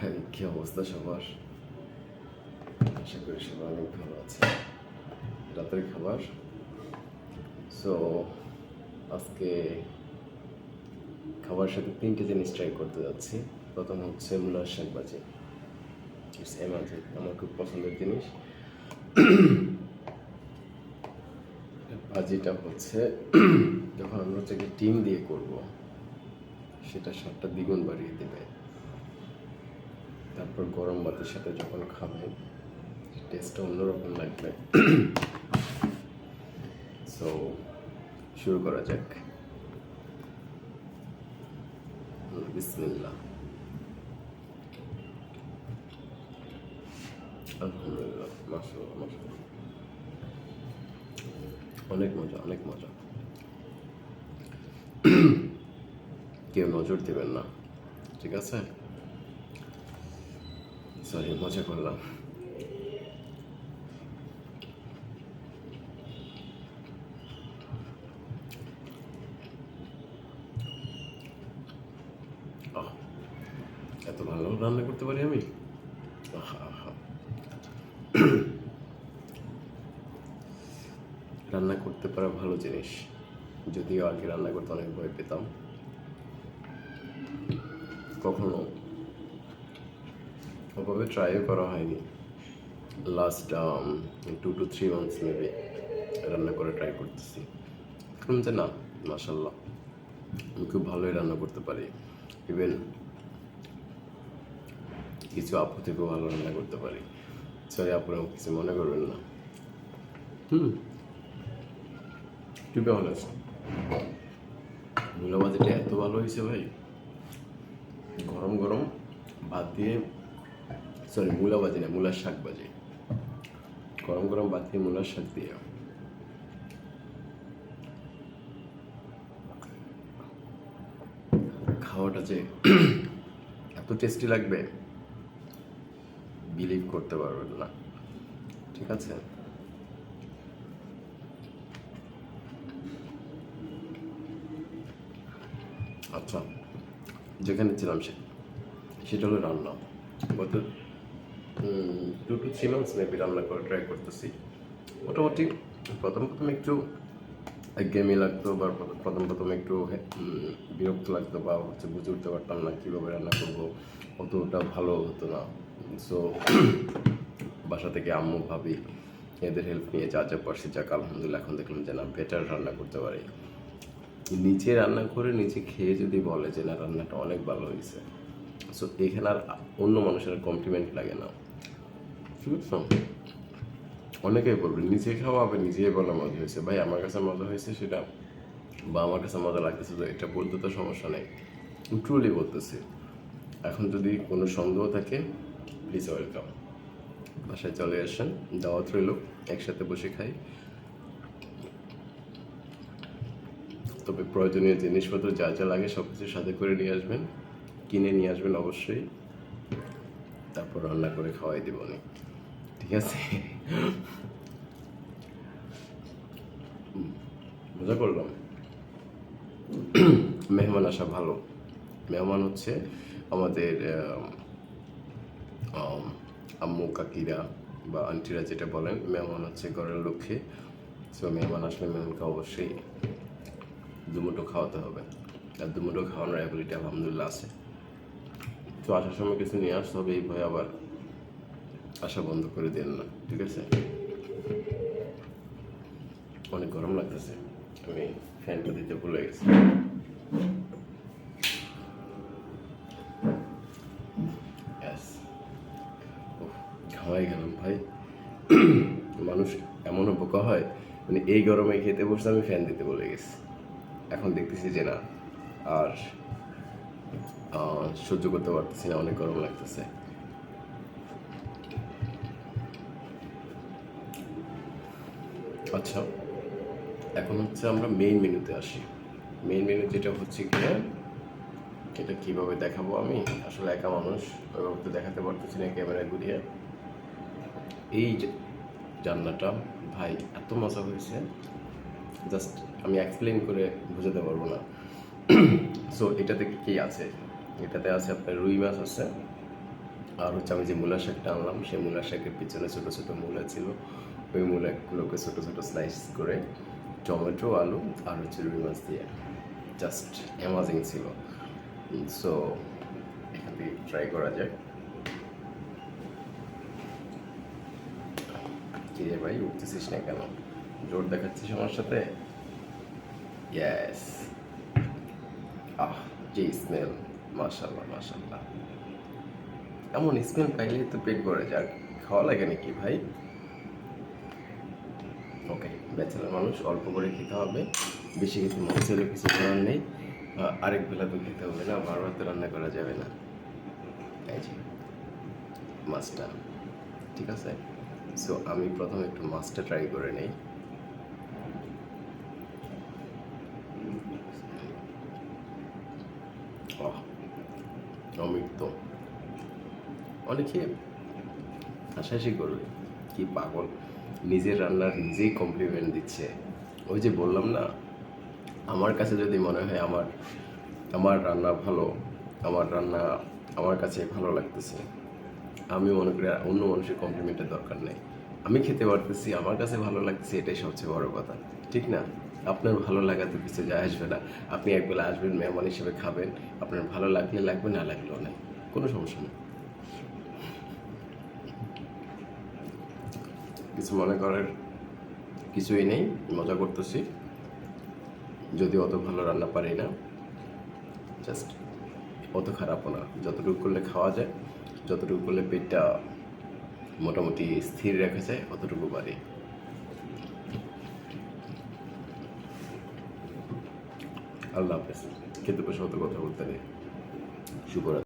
হ্যাঁ, কি অবস্থা সবার? আশা করি সবাই অনেক ভালো আছে। রাতের খাবার। সো আজকে খাবার সাথে তিনটে জিনিস ট্রাই করতে যাচ্ছি। প্রথম হচ্ছে মূলার শাক ভাজি। ইটস অ্যামাজিং, আমার খুব পছন্দের জিনিস। ভাজিটা হচ্ছে যখন আমরা হচ্ছে ডিম দিয়ে করব, সেটা স্বাদটা দ্বিগুণ বাড়িয়ে দেবে। তারপর গরম ভাতের সাথে যখন খাবেন, টেস্টটা অন্যরকম লাগবে। সো শুরু করা যাক। বিসমিল্লাহ। আলহামদুলিল্লাহ, মাশাআল্লাহ মাশাআল্লাহ। অনেক মজা, অনেক মজা। কেউ নজর দেবেন না, ঠিক আছে? সরি, মজা করলাম। আহ, এত ভালো রান্না করতে পারি আমি। আহা আহা। রান্না করতে পারা ভালো জিনিস, যদিও আগে রান্না করতে অনেক ভয় পেতাম। কখনো ওভাবে ট্রাইও করা হয়নি। লাস্ট 2 to 3 months মেবি রান্না করে ট্রাই করতেছি। শুনুন যে না, মাশাল্লাহ, আমি খুব ভালোই রান্না করতে পারি। ইভেন কিছু আপু থেকেও ভালো রান্না করতে পারি। সরি আপুরা, কিছু মনে করবেন না। টু বি অনেস্ট, মূলা ভাজিটা এত ভালো হয়েছে ভাই। গরম গরম ভাত দিয়ে, সরি মূলা ভাজি না, মূলার শাক ভাজি। গরম গরম ভাত দিয়ে মূলার শাক দিয়ে খাওয়াটা যে এত টেস্টি লাগবে, বিলিভ করতে পারবেন না। ঠিক আছে, আচ্ছা, যেখানে ছিলাম সেটা হলো রান্না। গত 2 to 3 months মেবি রান্না করে ট্রাই করতেছি। মোটামুটি প্রথম প্রথম একটু একঘেয়েমি লাগতো, বা প্রথম প্রথম একটু বিরক্ত লাগতো, বা হচ্ছে বুঝে উঠতে পারতাম না কীভাবে রান্না করবো, অতটা ভালো হতো না। সো বাসা থেকে আম্মু ভাবি এদের হেল্প নিয়ে যা যা পারছি, যাক আলহামদুলিল্লাহ এখন দেখলাম যে না, বেটার রান্না করতে পারি। নিচে রান্না করে নিচে খেয়ে যদি বলে যে না, রান্নাটা অনেক ভালো হয়েছে, সো এখানে আর অন্য মানুষের কমপ্লিমেন্ট লাগে না। ঠিক আছে, অনেকেই বলবে নিজে খাওয়া, আবার নিজেই বলা মজা হয়েছে। ভাই আমার কাছে মজা হয়েছে সেটা, বা আমার কাছে মজা লাগতেছে, তো এটা বলতে তো সমস্যা নেই। ট্রুলি বলতেছি। এখন যদি কোনো সন্দেহ থাকে, প্লিজ ওয়েলকাম, বাসায় চলে আসেন, দাওয়াত রইল, একসাথে বসে খাই। তবে প্রয়োজনীয় জিনিসপত্র যা যা লাগে সব কিছু সাথে করে নিয়ে আসবেন, কিনে নিয়ে আসবেন অবশ্যই। তারপর রান্না করে খাওয়াই দিব নি, ঠিক আছে? মজা করলাম। মেহমান আসা ভালো। মেহমান হচ্ছে আমাদের আম্মু কাকিরা বা আন্টিরা যেটা বলেন, মেহমান হচ্ছে ঘরের লক্ষ্যে। সো মেহমান আসলে মেহমানকে অবশ্যই দুমুটো খাওয়াতে হবে, আর দুমুটো খাওয়ানোর অ্যাবিলিটি আলহামদুলিল্লাহ আছে। তো আসার সময় কিছু নিয়ে আসতে হবে, এই ভয় আবার আসা বন্ধ করে দেন না, ঠিক আছে? অনেক গরম লাগতেছে, আমি ফ্যানটা দিতে ভুলে গেছি। ঘামাই গেলাম ভাই। মানুষ এমনও বোকা হয়, মানে এই গরমে খেতে বসে আমি ফ্যান দিতে বলে গেছি। এখন দেখতেছি যে না, আর সহ্য করতে পারতেছি না, অনেক গরম লাগতেছে। আচ্ছা, এখন হচ্ছে আমরা মেইন মেনুতে আসি। মেইন মেনু যেটা হচ্ছে কি, এটা কীভাবে দেখাবো আমি, আসলে একা মানুষ, ওইভাবে তো দেখাতে পারতেছি না ক্যামেরা ঘুরিয়ে। এই যে রান্নাটা ভাই এত মজা হয়েছে, জাস্ট আমি এক্সপ্লেন করে বোঝাতে পারবো না। সো এটাতে কি আছে, এটাতে আছে আপনার রুই মাছ আছে, আর হচ্ছে আমি যে মূলা শাকটা আনলাম সেই মূলা শাকের পিছনে ছোটো ছোটো মূলা ছিল, ওই মূলাগুলোকে ছোটো ছোটো স্লাইস করে টমেটো, আলু আর হচ্ছে রুই মাছ দিয়ে জাস্ট অ্যামাজিং ছিল। সো এখান থেকে ট্রাই করা যায়। কি রে ভাই, উঠতেছিস না কেন? জোর দেখাচ্ছিস আমার সাথে? ইয়েস। যে স্মেল, মাশাল্লাহ মাশাল্লাহ। এমন স্মেল পাইলেই তো পেট ভরে যাক, খাওয়া লাগে নাকি ভাই? ওকে, ব্যাচেলার মানুষ, অল্প করে খেতে হবে, বেশি খেতে মন চলে কিছু করার নেই। আরেক বেলা তো খেতে হবে না, বারবার তো রান্না করা যাবে না। এই যে মাছটা, ঠিক আছে। সো আমি প্রথমে একটু মাছটা ট্রাই করে নেই। অমৃত। অনেকে হাসাহাসি করবে, কি পাগল, নিজের রান্নার নিজেই কমপ্লিমেন্ট দিচ্ছে। ওই যে বললাম না, আমার কাছে যদি মনে হয় আমার আমার রান্না ভালো, আমার রান্না আমার কাছে ভালো লাগতেছে, আমি মনে করি আর অন্য মানুষের কমপ্লিমেন্টের দরকার নেই। আমি খেতে পারতেছি, আমার কাছে ভালো লাগতেছে, এটাই সবচেয়ে বড় কথা, ঠিক না? আপনার ভালো লাগা তো কিছু যায় আসবে না। আপনি একবেলা আসবেন, মেহমান হিসেবে খাবেন, আপনার ভালো লাগলে লাগবে, না লাগলেও নেই, কোনো সমস্যা নেই। কিছু মনে করার কিছুই নেই, মজা করতেছি। যদি অত ভালো রান্না পারি না, জাস্ট অত খারাপও না, যতটুকু করলে খাওয়া যায়, যতটুকু করলে পেটটা মোটামুটি স্থির রাখা যায়, অতটুকু পারি। আল্লাহ হাফেজ। খেতে বসে অত কথা বলতে নেই। শুভরাত্রি।